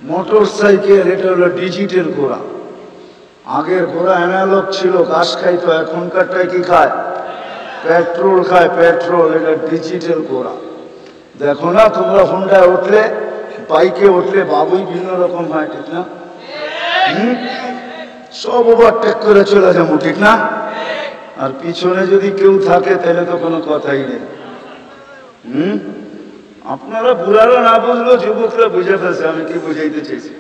Motor cycle, এটা হলো digital ঘোড়া। আগের ঘোড়া অ্যানালগ ছিল, ঘাস খাইতো, এখনকারটাই কি খায়? পেট্রোল খায়, পেট্রোল। এটা ডিজিটাল ঘোড়া। দেখো না তোমরা হোন্ডায় উঠলে, বাইকে উঠলে বাবুই ভিন্ন রকম হয়, ঠিক না? সব ওভারটেক করে চলে যাবো, ঠিক না? আর পিছনে যদি কেউ থাকে তাহলে তো কোনো কথাই নেই। আপনারা বুড়ারা না বুঝলেও যুবকরা বুঝে ফেলছে আমি কি বুঝাইতে চাইছি।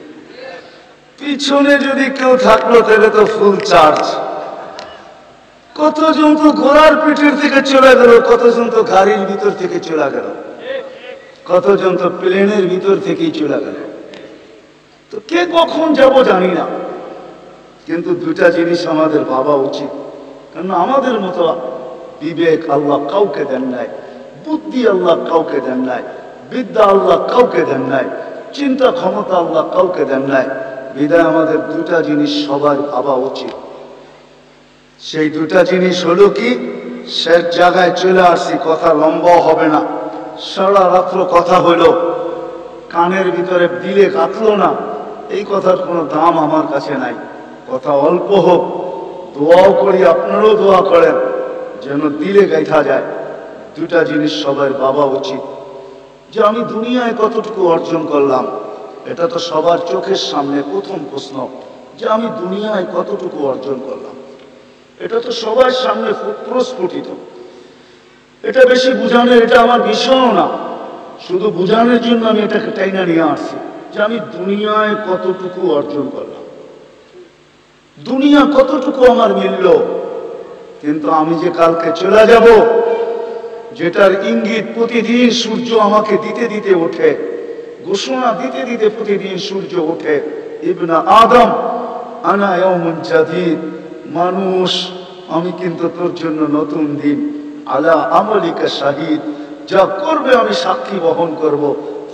পিছনে যদি কেউ থাকলো তাহলে তো ফুল চার্জ। কতজন তো ঘোড়ার পিঠের থেকে চলে গেল, কতজন তো গাড়ির ভিতর থেকে চলে গেল, কতজন তো প্লেনের ভিতর থেকেই চলে গেল। তো কে কখন যাব জানি না, কিন্তু দুটা জিনিস আমাদের ভাবা উচিত। কারণ আমাদের মতো বিবেক আল্লাহ কাউকে দেন নাই, বুদ্ধি আল্লাহ কাউকে দেন নাই, বিদ্যা আল্লাহ কাউকে দেন নাই, চিন্তা ক্ষমতা আল্লাহ কাউকে দেন নাই। বিদায় আমাদের দুটা জিনিস সবার ভাবা উচিত। সেই দুটা জিনিস হলো কি, শেষ জায়গায় চলে আসছি, কথা লম্বা হবে না। সারা রাত্র কথা হইল, কানের ভিতরে দিলে কাটলো না, এই কথার কোনো দাম আমার কাছে নাই। কথা অল্প হোক, দোয়াও করি, আপনারাও দোয়া করেন যেন দিলে গাইথা যায়। দুটা জিনিস সবার ভাবা উচিত, যে আমি দুনিয়ায় কতটুকু অর্জন করলাম। এটা তো সবার চোখের সামনে প্রথম প্রশ্ন, যে আমি দুনিয়ায় কতটুকু অর্জন করলাম। এটা তো সবার সামনে প্রস্ফুটিত। এটা বেশি বুঝানোর, এটা আমার বিষয়ও না। শুধু বুঝানোর জন্য আমি এটাকে টাইনা নিয়ে আসছি, যে আমি দুনিয়ায় কতটুকু অর্জন করলাম, দুনিয়া কতটুকু আমার মিলল। কিন্তু আমি যে কালকে চলে যাব, যেটার ইঙ্গিত প্রতিদিন সূর্য আমাকে দিতে দিতে ওঠে, ঘোষণা দিতে দিতে প্রতিদিন সূর্য ওঠে, ইবনা আদম আনা ইয়াউমুন জাদীদ, মানুষ আমি কিন্তু তোর জন্য নতুন দিন, আলা আমালিকা শাহিদ, যা করবে আমি সাক্ষী বহন করব।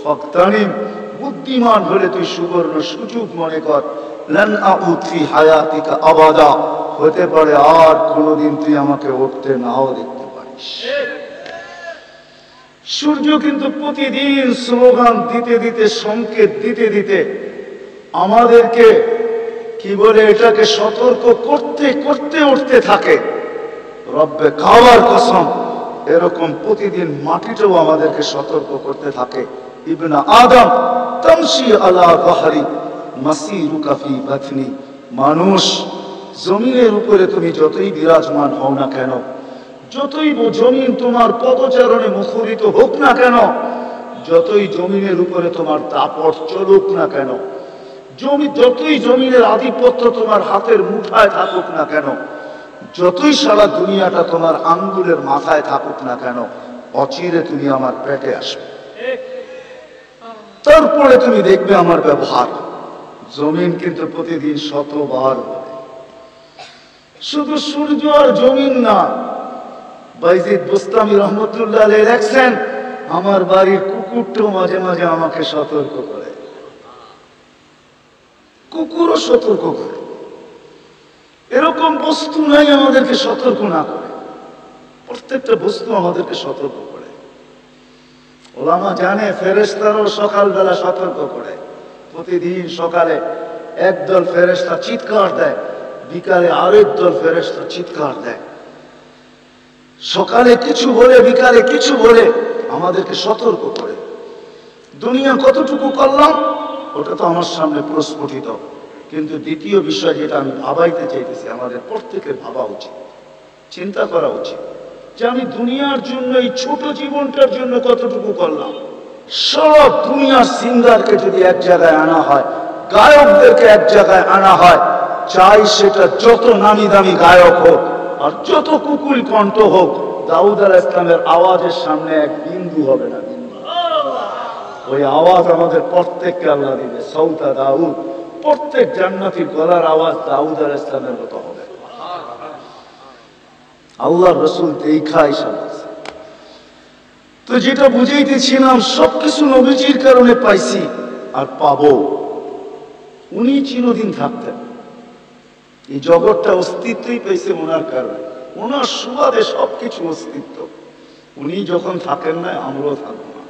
ফাকতানিম, বুদ্ধিমান হলে তুই সুবর্ণ সুযোগ মনে কর। লান আউদ ফি হায়াতিকা আবাদা, হতে পারে আর কোনোদিন তুই আমাকে উঠতে নাও দেখতে পারিস। সূর্য কিন্তু প্রতিদিন স্লোগান দিতে দিতে, সংকেত দিতে দিতে আমাদেরকে কি বলে, এটাকে সতর্ক করতে করতে উঠতে থাকে। রব্বে কাবার কসম, এরকম প্রতিদিন মাটিটাও আমাদেরকে সতর্ক করতে থাকে। ইবনা আদম তামশি আলা যাহরি মাসিরুকা ফি বাতনি, মানুষ জমিনের উপরে তুমি যতই বিরাজমান হও না কেন, যতই জমিন তোমার পদচারণে মুখরিত হোক না কেন, যতই জমিনের উপরে তোমার দাপট চলুক না কেন, যতই জমিনের আধিপত্য তোমার হাতের মুঠায় থাকুক না কেন, যতই সারা দুনিয়াটা তোমার আঙ্গুলের মাথায় থাকুক না কেন, অচিরে তুমি আমার পেটে আসবে। তারপরে তুমি দেখবে আমার ব্যবহার। জমিন কিন্তু প্রতিদিন শতবার বলে, শুধু সূর্য আর জমিন না। বাইজিদ বুস্তামি রহমতুল্লাহ আলাইহি লেখছেন, আমার বাড়ির কুকুরটাও মাঝে মাঝে আমাকে সতর্ক করে, কুকুরও সতর্ক করে। এরকম বস্তু নাই আমাদেরকে সতর্ক না করে, প্রত্যেকটা বস্তু আমাদেরকে সতর্ক করে। ওলামা জানে ফেরেশতারও সকালবেলা সতর্ক করে। প্রতিদিন সকালে একদল ফেরেশতা চিৎকার দেয়, বিকালে আরেক দল ফেরেশতা চিৎকার দেয়। সকালে কিছু বলে, বিকালে কিছু বলে, আমাদেরকে সতর্ক করে। দুনিয়া কতটুকু করলাম ওটা তো আমার সামনে প্রস্ফুটিত, কিন্তু দ্বিতীয় বিষয় যেটা আমি ভাবাইতে চাইতেছি, আমাদের প্রত্যেকের ভাবা উচিত, চিন্তা করা উচিত, যে আমি দুনিয়ার জন্য, এই ছোট জীবনটার জন্য কতটুকু করলাম। সব দুনিয়ার সিঙ্গারকে যদি এক জায়গায় আনা হয়, গায়কদেরকে এক জায়গায় আনা হয়, চাই সেটা যত নামি দামি গায়ক হোক আর যত কুকুল কণ্ঠ হোক, দাউদ আলাইহিস সালামের আওয়াজের সামনে এক বিন্দু হবে না। ওই আওয়াজ আমাদের প্রত্যেককে আল্লাহ দিবে, সৌতা দাউদ। প্রত্যেক জান্নাতীর গলার আওয়াজ দাউদ আলাইহিস সালামের মতো হবে। আল্লাহর রাসূল দেখাই সমাজ। তো যেটা বুঝাইতেছিলাম, সবকিছু নবীজির কারণে পাইছি আর পাবো। উনি চিরদিন থাকতেন, এই জগৎটা অস্তিত্বই পেয়েছে ওনার কারণে, ওনার সুবাদে সবকিছু অস্তিত্ব। উনি যখন থাকেন না, আমরাও থাকবো না।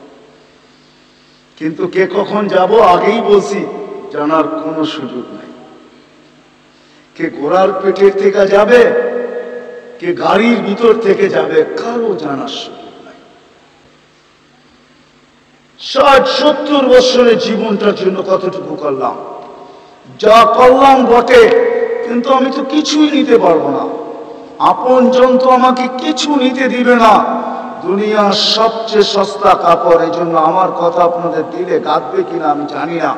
কিন্তু কে কখন যাব, আগেই বলছি, জানার কোনো সুযোগ নেই। কে ঘোড়ার পেটের থেকে যাবে, কে গাড়ির ভিতর থেকে যাবে, কারো জানার সুযোগ নাই। 60-70 বছরের জীবনটার জন্য কতটুকু করলাম, যা করলাম বটে, কিন্তু আমি তো কিছুই নিতে পারবো না। আপন জন তো আমাকে কিছু নিতে দিবে না। দুনিয়ার সবচেয়ে সস্তা কাপড়, এই জন্য আমার কথা আপনাদের দিলে গাঁথবে কিনা আমি জানি না।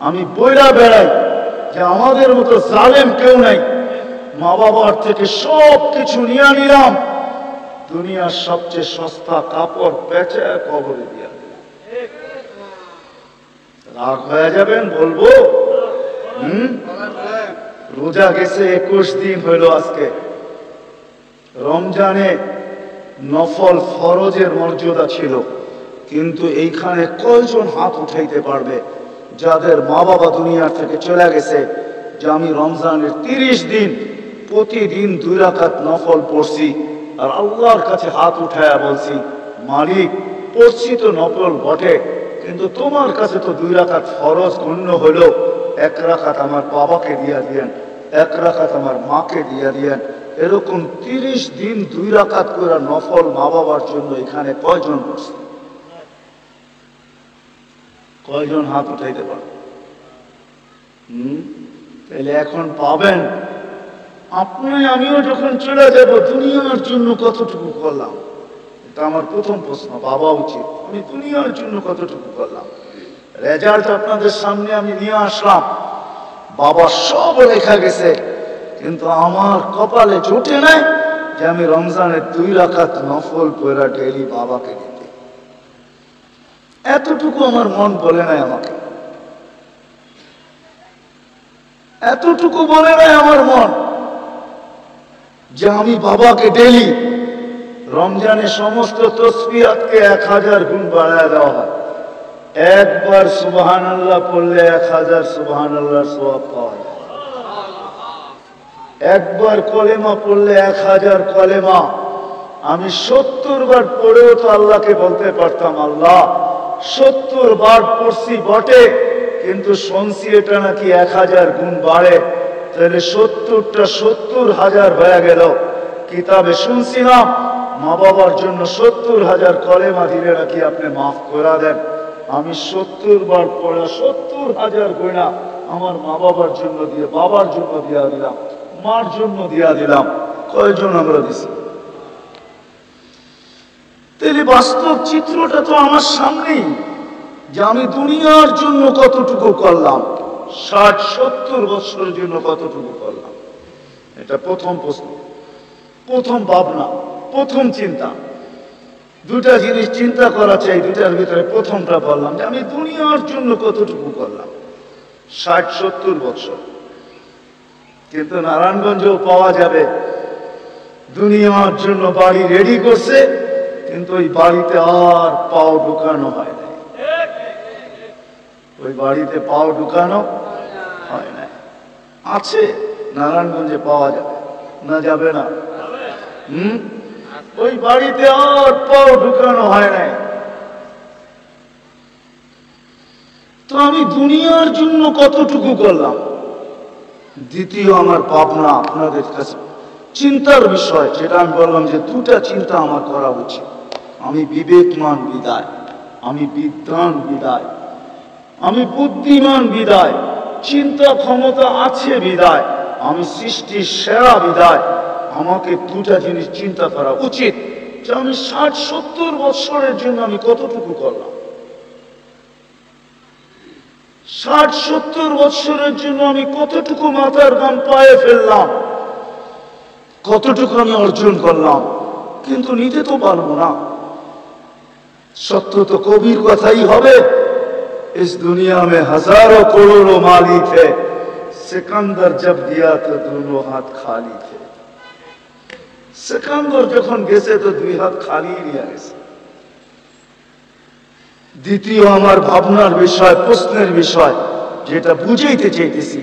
আমি বইরা বেড়াই যে আমাদের মতো জালেম কেউ নাই। মা বাবার থেকে সব কিছু নিয়ে নিলাম, দুনিয়ার সবচেয়ে সস্তা কাপড় পেঁচে কবরে দিয়া দিলাম। রাগ হয়ে যাবেন বলবো? রোজা গেছে 21 দিন হইল আজকে। রমজানে নফল ফরজের মর্যাদা ছিল, কিন্তু এইখানে কয়জন হাত উঠাইতে পারবে যাদের মা বাবা দুনিয়ার থেকে চলে গেছে, যে আমি রমজানের 30 দিন প্রতিদিন 2 রাকাত নফল পড়ছি, আর আল্লাহর কাছে হাত উঠায়া বলছি, মালিক পড়ছি তো নফল বটে, কিন্তু তোমার কাছে তো 2 রাকাত ফরজ গণ্য হলো। 1 রাকাত আমার বাবাকে দিয়া দিয়েন, 1 রাকাত আমার মাকে দিয়া দিয়েন। এরকম 30 দিন 2 রাকাত করে নফল মা বাবার জন্য এখানে কয়জন বসছে? কয়জন হাত উঠাইতে পারবে? তাহলে এখন পাবেন আপনি আমিও যখন চলে যাব, দুনিয়ার জন্য কতটুকু করলাম? এটা আমার প্রথম প্রশ্ন ভাবা উচিত। আমি দুনিয়ার জন্য কতটুকু করলাম? রেজাল্ট আপনাদের সামনে আমি নিয়ে আসলাম। বাবা সব লেখা গেছে, কিন্তু আমার কপালে জোটে নাই যে আমি রমজানের 2 রাকাত নফল পড়া ডেইলি বাবাকে দিতে। এতটুকু আমার মন বলে নাই আমাকে, এতটুকু বলে নাই আমার মন যে আমি বাবাকে ডেইলি রমজানে সমস্ত তসবিহাতকে 1000 গুণ বাড়ায় দেওয়া হয়। একবার সুবহানাল্লাহ পড়লে 1000 সুবহানাল্লাহ সওয়াব পাওয়া যায়। একবার কলেমা পড়লে 1000 কলেমা। আমি 70 বার পড়েও তো আল্লাহকে বলতে পারতাম, আল্লাহ 70 বার পড়ছি বটে, কিন্তু শুনছি এটা নাকি 1000 গুণ বাড়ে। তাহলে 70টা 70,000 হয়ে গেল। কিতাবে শুনছিলাম মা বাবার জন্য 70,000 কলেমা দিলে নাকি আপনি মাফ করে দেন। আমি 70 বার পড়া 70,000 গয়না আমার মা বাবার জন্য দিয়ে, বাবার জন্য দিয়া দিলাম, মার জন্য দিয়া দিলাম। কয়জন আমরা দিছি? তাহলে বাস্তব চিত্রটা তো আমার সামনেই, যে আমি দুনিয়ার জন্য কতটুকু করলাম, 60-70 বছরের জন্য কতটুকু করলাম। এটা প্রথম প্রশ্ন, প্রথম ভাবনা, প্রথম চিন্তা। 2টা জিনিস চিন্তা করা চাই, 2টার ভিতরে প্রথমটা বললাম যে আমি দুনিয়ার জন্য কতটুকু করলাম। 60-70 বছর। কিন্তু নারায়ণগঞ্জেও পাওয়া যাবে দুনিয়ার জন্য বাড়ি রেডি করছে, কিন্তু ওই বাড়িতে আর পাও ঢুকানো হয় নাই। ওই বাড়িতে পাও ঢুকানো হয় নাই। আছে নারায়ণগঞ্জে পাওয়া যাবে না? যাবে না? ওই বাড়িতে আর পাও ঢুকানো হয় নাই। তো আমি দুনিয়ার জন্য কতটুকু করলাম? দ্বিতীয় আমার ভাবনা আপনাদের কাছে চিন্তার বিষয়, যেটা আমি বললাম যে 2টা চিন্তা আমার করা উচিত। আমি বিবেকমান বিদায়, আমি বিদ্বান বিদায়, আমি বুদ্ধিমান বিদায়, চিন্তা ক্ষমতা আছে বিদায়, আমি সৃষ্টির সেরা বিদায়। আমাকে 2টা জিনিস চিন্তা করা উচিত, যে আমি 60-70 বছরের জন্য আমি কতটুকু করলাম। 60-70 বছরের জন্য আমি কতটুকু মাথার ঘাম পায়ে ফেললাম, কতটুকু আমি অর্জন করলাম। কিন্তু নিতে তো পারবো না। সত্য তো কবির কথাই হবে, इस दुनिया में हजारों करोड़ों माली थे, सिकंदर जब दिया तो दोनों हाथ खाली थे। सिकंदर যখন গেছে তো 2 হাত খালি নিয়ে গেছে। দ্বিতীয় আমার ভাবনার বিষয়, প্রশ্নের বিষয়, যেটা বুঝাইতে চাইতেছি,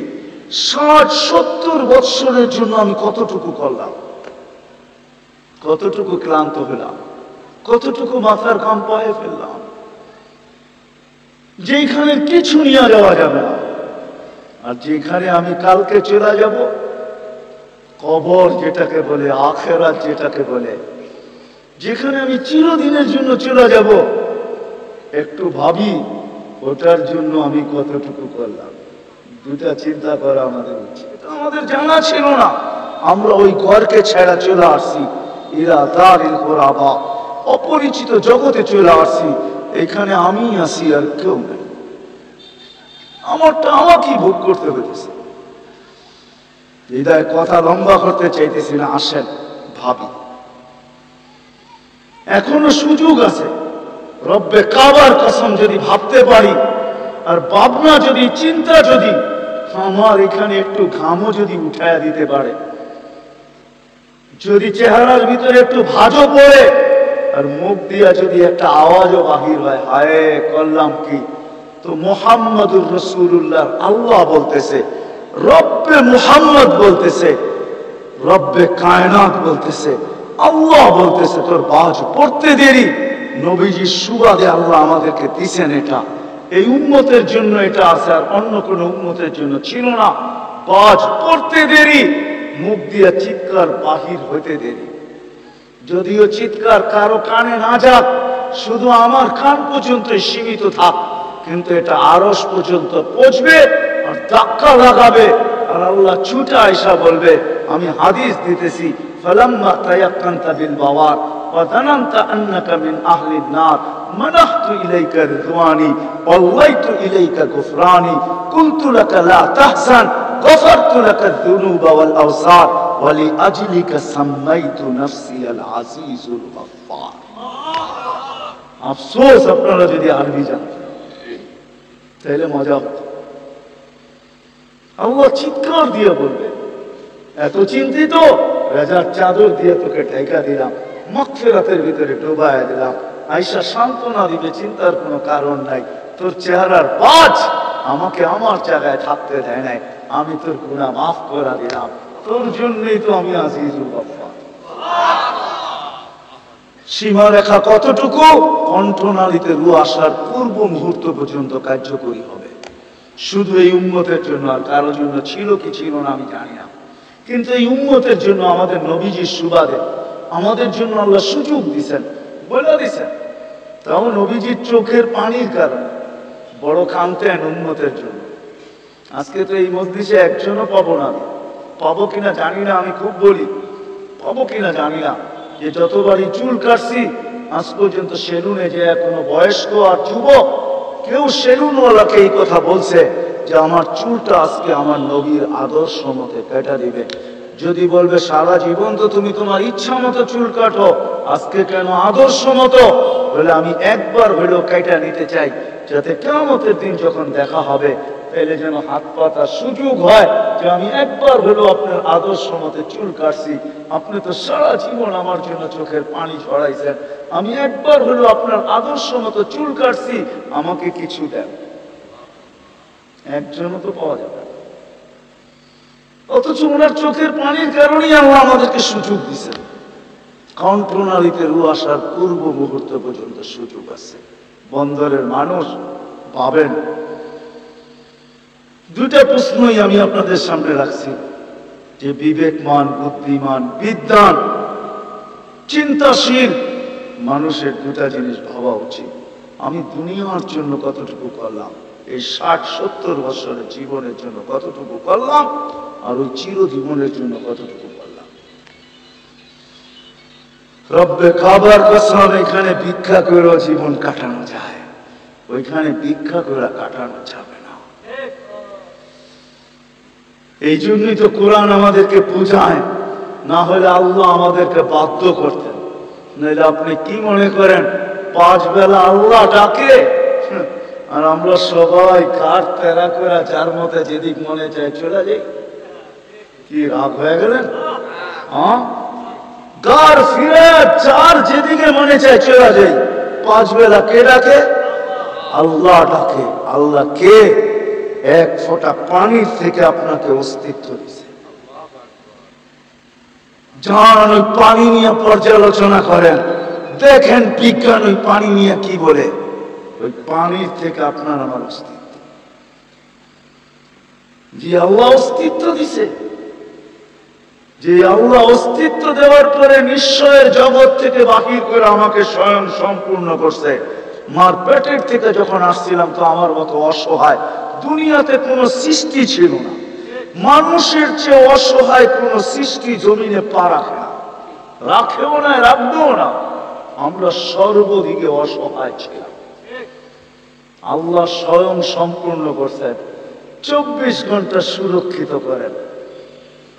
60-70 বছরের জন্য আমি কতটুকু করলাম, কতটুকু ক্লান্ত হলাম, কতটুকু মাথার ঘাম পায়ে ফেললাম, যেখানে কিছু নিয়ে যাওয়া যাবে না। আর যেখানে আমি কালকে চলে যাব, কবর যেটাকে বলে, আখেরাত যেটাকে বলে, যেখানে আমি চিরদিনের জন্য চলে যাব, একটু ভাবি ওটার জন্য আমি কতটুকু করলাম। দুটা চিন্তা করা আমাদের উচিত। এটা আমাদের জানা ছিল না। আমরা ওই ঘরকে ছেড়া চলে আসছি, ইরা দারিল গুরাবা, অপরিচিত জগতে চলে আসছি। এখানে আমি আসি আর কেউ নেই। আমারটা আমাকেই ভোগ করতে হইতেছে। হৃদয় কথা লম্বা করতে চাইতেছি না, আসেন ভাবি। এখনো সুযোগ আছে। রব্বে কাবার কসম যদি ভাবতে পারি, আর ভাবনা যদি, চিন্তা যদি আমার এখানে একটু ঘামও যদি উঠায়া দিতে পারে, যদি চেহারার ভিতরে একটু ভাঁজও পড়ে, আর মুখ দিয়া যদি একটা আওয়াজও বাহির হয়, হায় করলাম কি, তো মুহাম্মদুর রাসূলুল্লাহ আল্লাহ বলতেছে, রব্বে মুহাম্মদ বলতেছে, রব্বে কায়নাত বলতেছে, আল্লাহ বলতেছে, তোর বাজ পড়তে দেরি। নবীজির সুবাদে আল্লাহ আমাদেরকে দিছেন। এটা এই উম্মতের জন্য এটা আছে, আর অন্য কোন উম্মতের জন্য ছিল না। বাজ পড়তে দেরি, মুখ দিয়ে চিৎকার বাহির হইতে দেরি। যদিও চিৎকার কারো কানে না যাক, শুধু আমার কান পর্যন্ত সীমিত থাক, কিন্তু এটা আরশ পর্যন্ত পৌঁছবে আর ধাক্কা লাগাবে। আর আল্লাহ ছুটে আয়সা বলবে, আমি হাদিস দিতেছি, ফালাম্মা তায়াক্কানতা বিল বাওয়ার ওয়া যানানতা আন্নাকা মিন আহলিন নার মানাহতু ইলাইকা রিদওয়ানি ওয়াল্লাইতু ইলাইকা গুফরানি কুনতু লাকা লা তাহজান গফারতু লাকা যুনুবা ওয়াল আওসার ওয়া লিআজলিকা সাম্মাইতু নাফসি আল আজিজুল গফফার। আফসোস আপনারা যদি আরবি জানতেন তাহলে মজা হতো। আল্লাহ চিৎকার দিয়ে বলবে, এত চিন্তিত, রাজার চাদর দিয়ে তোকে ঢেকা দিলাম, মাগফিরাতের ভিতরে ডুবাইয়া দিলাম। আয়েশা সান্ত্বনা দিবে, চিন্তার কোনো কারণ নাই, তোর চেহারার বাজ আমাকে আমার জায়গায় থাকতে দেয় নাই, আমি তোর গুনাহ মাফ করে দিলাম, তোর জন্যই তো আমি আজিজুল গফফার। সীমারেখা কতটুকু? কণ্ঠনালীতে রু আসার পূর্ব মুহূর্ত পর্যন্ত কার্যকরী হবে। শুধু এই উম্মতের জন্য, আর কারোর জন্য ছিল কি ছিল না আমি জানি না, কিন্তু এই উম্মতের জন্য আমাদের নবীজির সুবাদে আমাদের জন্য আল্লাহ সুযোগ দিছেন, বলে দিছেন। তাও নবীজির চোখের পানির কারণে বড় কাঁদতেন উম্মতের জন্য। আজকে তো এই মজলিসে একজনও পাবো না, পাবো কিনা জানি না, আমি খুব বলি পাবো কিনা জানি না, যে যতবারই চুল কাটছি আজ পর্যন্ত সেলুনে যে কোনো বয়স্ক আর যুবক কেউ সেলুনওয়ালাকে এই কথা বলছে যে আমার চুলটা আজকে আমার নবীর আদর্শ মতে কেটে দিবে। যদি বলবে সারা জীবন তো তুমি তোমার ইচ্ছা মতো চুল কাটো, আজকে কেন আদর্শ মতো, বলে আমি একবার হলেও কেটে নিতে চাই, যাতে কিয়ামতের দিন যখন দেখা হবে তাহলে যেন হাত পাতার সুযোগ হয় যে আমি একবার হলেও আপনার আদর্শ মতে চুল কাটছি, আপনি তো সারা জীবন আমার জন্য চোখের পানি ঝরাইছেন, আমি একবার হলেও আপনার আদর্শ মতো চুল কাটছি, আমাকে কিছু দেন। একজনও তো পাওয়া যাবে, অথচ ওনার চোখের পানির কারণেই আল্লাহ আমাদেরকে সুযোগ দিচ্ছেন। কণ্ঠনালীতে রু আসার পূর্ব মুহূর্ত পর্যন্ত সুযোগ আছে। বন্দরের মানুষ ভাবেন, দুটা প্রশ্নই আমি আপনাদের সামনে রাখছি, যে বিবেকমান, বুদ্ধিমান, বিদ্বান, চিন্তাশীল মানুষের দুটা জিনিস ভাবা উচিত। আমি দুনিয়ার জন্য কতটুকু করলাম, এই 60-70 বছরের জীবনের জন্য কতটুকু করলাম, আর ওই চিরজীবনের জন্য কতটুকু করলাম। রব্বে কাবার কসম, এখানে ভিক্ষা করে জীবন কাটানো যায়, ওইখানে ভিক্ষা করে কাটানো যাবে না। এই জন্যই তো কোরআন আমাদেরকে বোঝায়, না হলে আল্লাহ আমাদেরকে বাধ্য করতেন। নইলে আপনি কি মনে করেন 5 বেলা আল্লাহ ডাকে, আর আমরা সবাই কার তেরা করে যার মতে যেদিক মনে চায় চলে যাই? কি রাগ হয়ে গেলেন? গার ফিরে যার যেদিকে মনে চায় চলে যাই। 5 বেলা কে ডাকে? আল্লাহ ডাকে। আল্লাহ কে? এক ফোঁটা পানির থেকে আপনাকে অস্তিত্ব দিছে। যান ওই পানি নিয়ে পর্যালোচনা করেন, দেখেন বিজ্ঞান ওই পানি নিয়ে কি বলে। ওই পানির থেকে আপনার আমার অস্তিত্ব। যে আল্লাহ অস্তিত্ব দিছে, যে আল্লাহ অস্তিত্ব দেওয়ার পরে নিশ্চয়ের জগৎ থেকে বাহির করে আমাকে স্বয়ং সম্পূর্ণ করছে। মার পেটের থেকে যখন আসছিলাম তো আমার মতো অসহায় দুনিয়াতে কোনো সৃষ্টি ছিল না। মানুষের চেয়ে অসহায় কোনো সৃষ্টি জমিনে পা রাখে না, রাখেও না, রাখবেও না। আমরা সর্বদিকে অসহায় ছিলাম। আল্লাহ স্বয়ং সম্পূর্ণ করছেন, 24 ঘন্টা সুরক্ষিত করেন।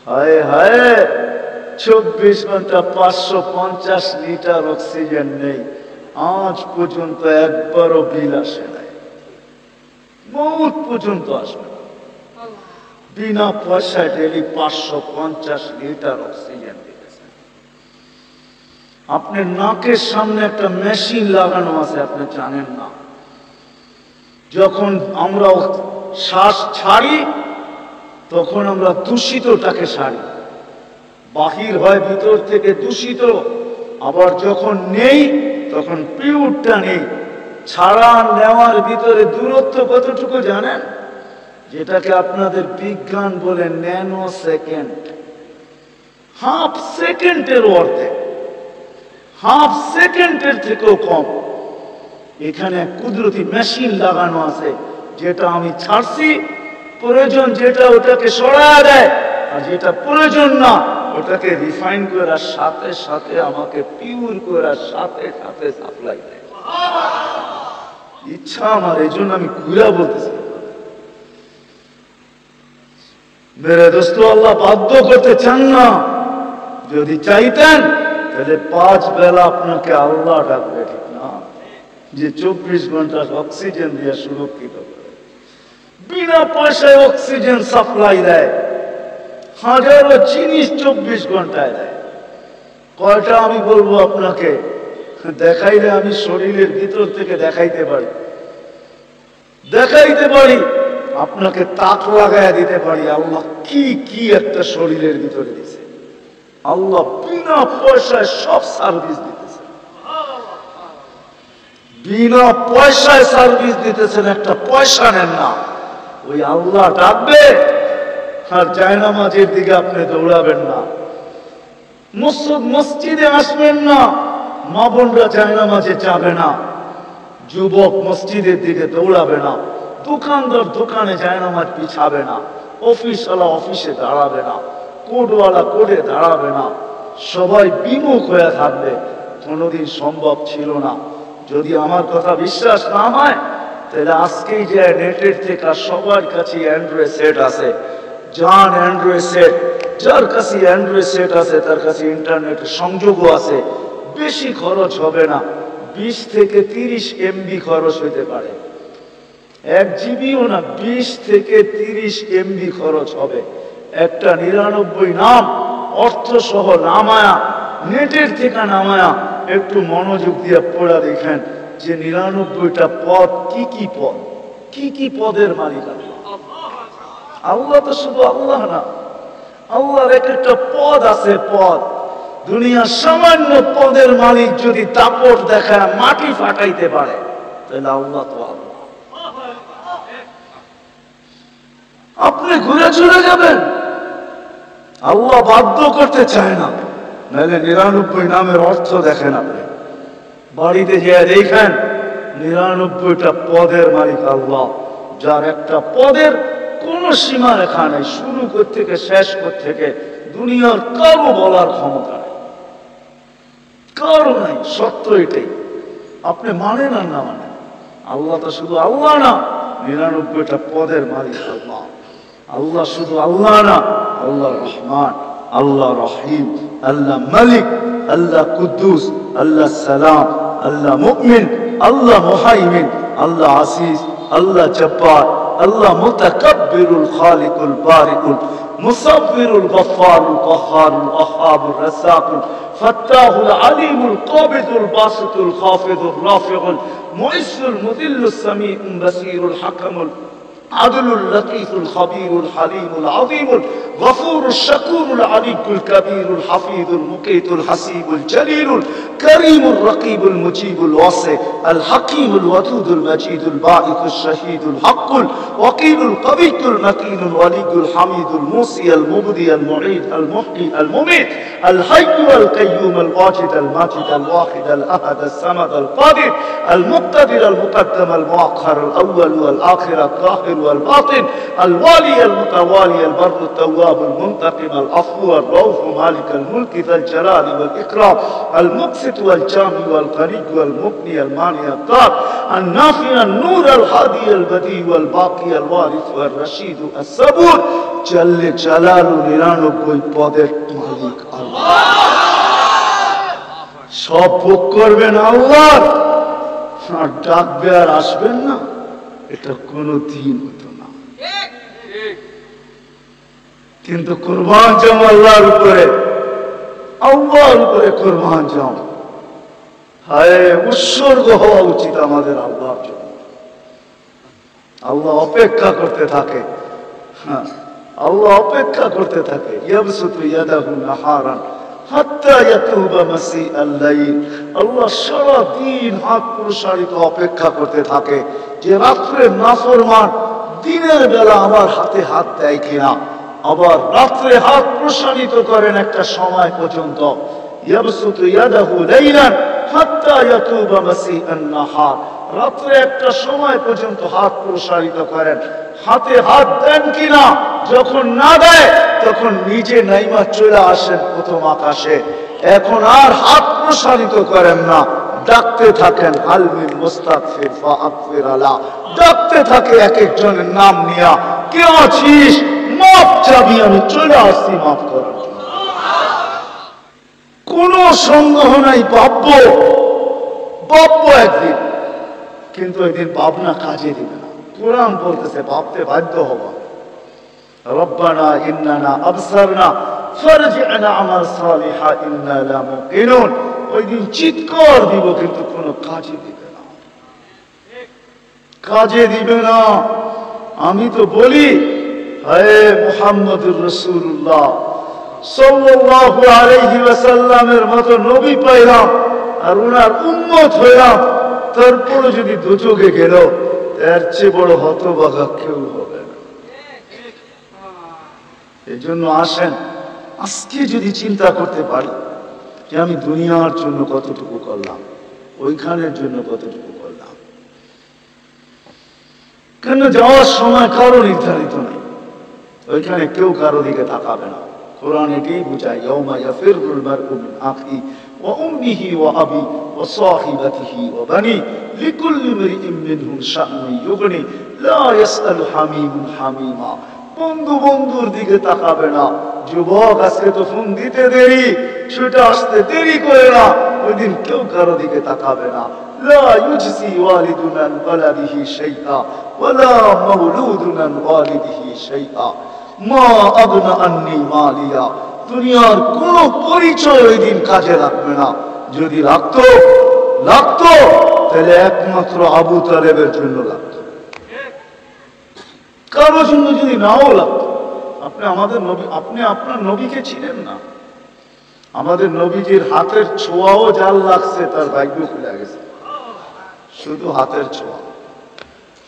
হায় হায়, 24 ঘন্টা 550 লিটার অক্সিজেন নেই, আজ পর্যন্ত একবারও বিল আসে নাই, মৌত পর্যন্ত আসবে না। বিনা পয়সায় ডেলি 550 লিটার অক্সিজেন দিতেছেন। আপনার নাকের সামনে একটা মেশিন লাগানো আছে, আপনি জানেন না। যখন আমরা শ্বাস ছাড়ি তখন আমরা দূষিতটাকে ছাড়ি, বাহির হয় ভিতর থেকে দূষিত, আবার যখন নেই তখন পিউরটা নেই। ছাড়া নেওয়ার ভিতরে দূরত্ব কতটুকু জানেন? যেটাকে আপনাদের বিজ্ঞান বলে ন্যানো সেকেন্ড, হাফ সেকেন্ডের অর্ধেক, হাফ সেকেন্ডের থেকেও কম। এখানে কুদরতি মেশিন লাগানো আছে, যেটা আমি ছাড়ছি, প্রয়োজন যেটা ওটাকে সরায় দেয়, আর যেটা প্রয়োজন না ওটাকে রিফাইন করার সাথে সাথে আমাকে পিওর করার সাথে সাথে সাপ্লাই দেয়। ইচ্ছা আমার, এই জন্য আমি ঘুরা বলতেছি। মেরে দোস্ত, আল্লাহ বাধ্য করতে চান না। যদি চাইতেন তাহলে 5 বেলা আপনাকে আল্লাহ ডাকবে, ঠিক না? যে 24 ঘন্টা অক্সিজেন দিয়ে সুরক্ষিত করে, বিনা পয়সায় অক্সিজেন সাপ্লাই দেয়, হাজারো জিনিস 24 ঘন্টায় দেয়। কয়টা আমি বলবো আপনাকে? দেখাইলে আমি শরীরের ভিতর থেকে দেখাইতে পারি, দেখাইতে পারি, আপনাকে তাক লাগাইয়া দিতে পারি আল্লাহ কি কি একটা শরীরের ভিতরে দিছে। আল্লাহ বিনা পয়সায় সব সার্ভিস দিতেছে, বিনা পয়সায় সার্ভিস দিতেছেন, একটা পয়সা নেন না। ওই আল্লাহ ডাকবে আর জায়নামাজের দিকে আপনি দৌড়াবেন না, মসজিদে আসবেন না, মা বোনরা জায়নামাজে যাবে না, যুবক মসজিদের দিকে দৌড়াবে না, দোকানদার দোকানে জায়নামাজ বিছাবে না, অফিসওয়ালা অফিসে দাঁড়াবে না, কোর্টওয়ালা কোর্টে দাঁড়াবে না, সবাই বিমুখ হয়ে থাকবে। কোনোদিন সম্ভব ছিল না। যদি আমার কথা বিশ্বাস না হয় তাহলে আজকেই যে নেটের থেকে সবার কাছে অ্যান্ড্রয়েড সেট আছে, যার অ্যান্ড্রয়েড সেট, যার কাছে অ্যান্ড্রয়েড সেট আছে তার কাছে ইন্টারনেটের সংযোগও আছে, বেশি খরচ হবে না, 20 থেকে 30 MB খরচ হইতে পারে, 1 জিবিও না, 20 থেকে 30 MB খরচ হবে। একটা 99 নাম অর্থ সহ নামায়া, নেটের থেকে নামায়া একটু মনোযোগ দিয়ে পড়া দেখেন যে 99টা পদ কি কি পদ, কি কি পদের মালিক আল্লাহ। আল্লাহ তো শুধু আল্লাহ না, আল্লাহর এক একটা পদ আছে, পদ। দুনিয়ার সামান্য পদের মালিক যদি দাপট দেখায় মাটি ফাটাইতে পারে তাহলে আল্লাহ তো আল্লাহ। আপনি ঘুরে চলে যাবেন, আল্লাহ বাধ্য করতে চায় না। নাহলে 99 নামের অর্থ দেখেন, আপনি বাড়িতে যেয়ে দেখেন 99টা পদের মালিক আল্লাহ, যার একটা পদের কোনো সীমা রেখা নেই, শুরু করতে থেকে শেষ করতে থেকে দুনিয়ার কারো বলার ক্ষমতা নেই, কারো নাই। সত্য এটাই, আপনি মানেন আর না মানেন, আল্লাহ তো শুধু আল্লাহ না, 99টা পদের মালিক আল্লাহ। আল্লাহ শুধু আল্লাহ না, আল্লাহ রহমান, আল্লাহ রহিম, আল্লাহ মালিক, আল্লাহ কুদ্দুস, আল্লাহ সালাম, আল্লাহ মুমিন, আল্লাহ মুহাইমিন, আল্লাহ আসিস, আল্লাহ জব্বার, আল্লাহ মুতাকাব্বিরুল খালিকুল বারিকুল মুসাব্বিরুল গফফারুল কাহ্হারুল ওয়াহ্হাবুর রাসাকুল ফাত্তাহুল আলিমুল কাবিদুল বাসিতুল খাফিদুর রাফিউল মুইসুল মুদিল্লুস সামিউল বাসিরুল হাকামুল عدل اللطيف الخبير الحليم العظيم الغفور الشكور العلي الكبير الحفيظ المقيت الحسيب الجليل الكريم الرقيب المجيب الواسع الحكيم الودود المجيد الباعث الشهيد الحق الوكيل القوي المتين الولي الحميد الموصي المبدي المعيد المحيي المميت الحي القيوم الواجد الماجد الواحد الأحد الصمد القادر المقتدر المقدم المؤخر الأول والآخر الظاهر والباطن الوالي المتوالي البر التواب المنتقم العفو الرؤوف مالك الملك ذا الجلال والإكرام المقسط والجامع والغني والمغني المانع الضار النافع النور الهادي البديع والباقي الوارث والرشيد الصبور جل جلاله 99 পদের মালিক আল্লাহ। সব ভোগ করবেন আল্লাহ, আর ডাকবে আর আসবেন না, এটা কোনো দিন হতো না। কিন্তু কুরবান যাও আল্লাহর উপরে, আল্লাহর উপরে কুরবান যাও। হায় উৎসর্গ হওয়া উচিত আমাদের আল্লাহর জন্য। আল্লাহ অপেক্ষা করতে থাকে, হ্যাঁ আল্লাহ অপেক্ষা করতে থাকে। ইয়াবসুতু ইয়াদাহু নাহারান হাত্তা ইয়াতুবা মাসিআল লাইল। আল্লাহ সারা দিন হাত প্রসারিত অপেক্ষা করতে থাকে যে রাত্রে নাফরমান দিনের বেলা আমার হাতে হাত দেয় কিনা। আবার রাত্রে হাত প্রসারিত করেন একটা সময় পর্যন্ত। ইয়াবসুতু ইয়াদাহু লাইলান হাত্তা ইয়াতুবা মাসিআন নাহার। রাত্রে একটা সময় পর্যন্ত হাত প্রসারিত করেন, হাতে হাত দেন কিনা। যখন না দেয় তখন নিজে নাইমা চলে আসেন প্রথম আকাশে। এখন আর হাত প্রসারিত করেন না, ডাকতে থাকেন আলমিন মুস্তাগফির ফাগফির আলা। ডাকতে থাকে এক একজনের নাম নিয়া, কে আছিস, মাফ চাবি, আমি চলে আসছি মাফ করার জন্য। কোন সন্দেহ নাই, ভাববো একদিন, কিন্তু একদিন ভাবনা কাজে দিবে না। কোরআন বলতেছে ভাবতে বাধ্য হবা। রব্বানা ইন্নানা আবসারনা ফারজি'না আমাল সালিহা ইন্না লা মুকিনুন। ওই দিন চিৎকার দিব, কিন্তু কোনো কাজে দিবে না, কাজে দিবে না। আমি তো বলি, হে মুহাম্মদুর রাসূলুল্লাহ সাল্লাল্লাহু আলাইহি ওয়াসাল্লামের মতো নবী পাইলাম আর উনার উম্মত হইলাম, তারপরে যদি দুচোখে গেল, এর চেয়ে বড় হতভাগা কেউ হবে না। এই জন্য আসেন, আজকে যদি চিন্তা করতে পারি যে আমি দুনিয়ার জন্য কতটুকু করলাম, ওইখানের জন্য কতটুকু করলাম। কেন যাওয়ার সময় কারো নির্ধারিত নেই, ওইখানে কেউ কারো দিকে তাকাবে না। কোরআন এটাই বুঝায়, ইয়াউমা ইয়াফিরুল মারউ মিন আখি ওয়া উম্মিহি ওয়া আবি ওয়া সাহিবাতিহি ওয়া বানি লিকুল্লি ইমরিইন মিনহুম শা'নুন ইউগনি লা ইয়াসআলু হামিমুন হামিমা। বন্ধু বন্ধুর দিকে তাকাবে না। যুবক, আজকে তো ফোন দিতে দেরি, ছুটে আসতে দেরি করে না, ওই দিন কেউ কারো দিকে তাকাবে না। লা ইউজসি ওয়ালিদুন আন ওয়ালাদিহি শাইআ ওয়া লা মাওলুদুন আন ওয়ালিদিহি শাইআ মা আগনা আন্নি মালিয়া। দুনিয়ার কোন পরিচয় ওই দিন কাজে লাগবে না। যদি লাগতো তাহলে একমাত্র আবু তালেবের জন্য লাগতো, কারোর জন্য যদি নাও লাগতো। আপনি আপনার নবীকে ছিলেন না। আমাদের নবীজির হাতের ছোঁয়াও যার লাগছে তার ভাগ্য খুলে গেছে। শুধু হাতের ছোঁয়া,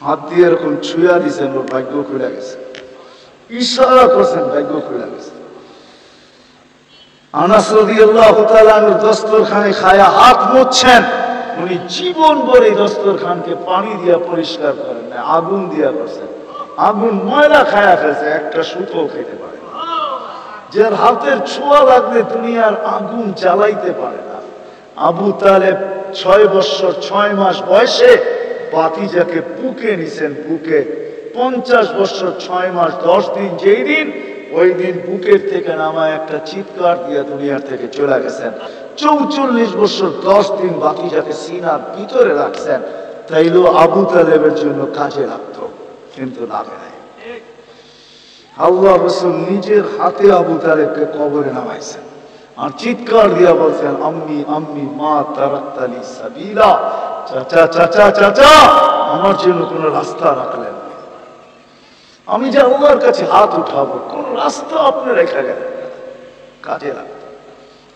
হাত দিয়ে এরকম ছুঁয়া দিয়েছেন, ওর ভাগ্য খুলে গেছে। ইশারা করছেন, ভাগ্য খুলে গেছে। আনাস রাদিয়াল্লাহু তাআলা দস্তরখানে খায়া হাত মুছছেন, উনি জীবন ভরে দস্তরখানকে পানি দিয়া পরিষ্কার করেন না, আগুন দিয়া করছেন। আগুন ময়লা খায়া ফেলছে, একটা সুতো খেতে পারে না। যার হাতের ছোঁয়া লাগলে দুনিয়ার আগুন জ্বালাইতে পারে না। আবু তালেব 6 বছর 6 মাস বয়সে ভাতিজাকে বুকে নিছেন, বুকে 50 বছর 6 মাস 10 দিন। যেই দিন, ওই দিন বুকের থেকে নামায় একটা চিৎকার দিয়ে দুনিয়ার থেকে চলে গেছেন। 44 বছর 10 দিন ভাতিজাকে সিনার ভিতরে রাখছেন। তাইলেও আবু তালেবের জন্য কাজে লাগতো, কিন্তু লাগে নাই। আল্লাহ রাসূল নিজের হাতে আবু তালেবকে কবরে নামাইছেন আর চিৎকার দিয়া বলছেন, আম্মি আম্মি মা তারাক্তালি সাবিলা। চাচা চাচা চাচা, আমার জন্য কোনো রাস্তা রাখলেন না। আমি যে আল্লাহর কাছে হাত উঠাবো, কোন রাস্তা আপনি রেখে গেলেন, কাজে লাগতো।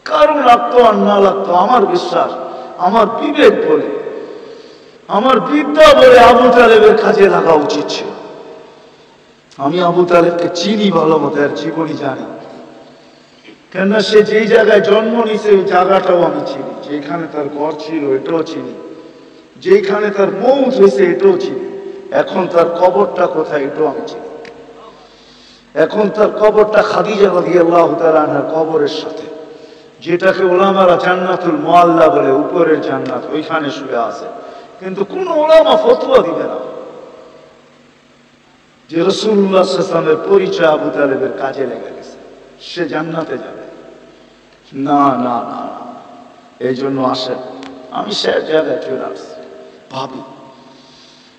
কারণ লাগতো আর না লাগতো, আমার বিশ্বাস, আমার বিবেক বলে, আমার বিদ্যা বলে আবু তালেবের কাজে লাগা উচিত ছিল। আমি আবু তালেবকে চিনি ভালো মতো, আর জীবনই জানি, কেননা সে যেই জায়গায় জন্ম নিছে ওই জায়গাটাও আমি চিনি, যেখানে তার ঘর ছিল এটাও চিনি, যেখানে তার মৌত হয়েছে এটাও চিনি, এখন তার কবরটা কোথায় এটাও আমি চিনি। এখন তার কবরটা খাদিজা রাদিয়াল্লাহু তাআলা আনহার কবরের সাথে, যেটাকে ওলামারা জান্নাতুল মুআল্লা বলে, উপরের জান্নাত, ওইখানে শুয়ে আছে। কিন্তু কোন ওলামা ফতোয়া দিবে না যে রাসূলুল্লাহ সাল্লাল্লাহু আলাইহি ওয়াসাল্লামের পরিচয় আবু তালেবের কাজে লেগে গেছে, সে জান্নাতে যাবে। না না না, এই জন্য আসেন, আমি সে জায়গায় চলে আসছি, ভাবি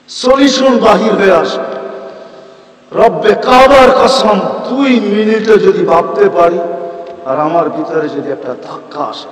সলিউশন বাহির হয়ে আসে। রব্বে কাবার কসম, 2 মিনিটে যদি ভাবতে পারি আর আমার ভিতরে যদি একটা ধাক্কা আসে,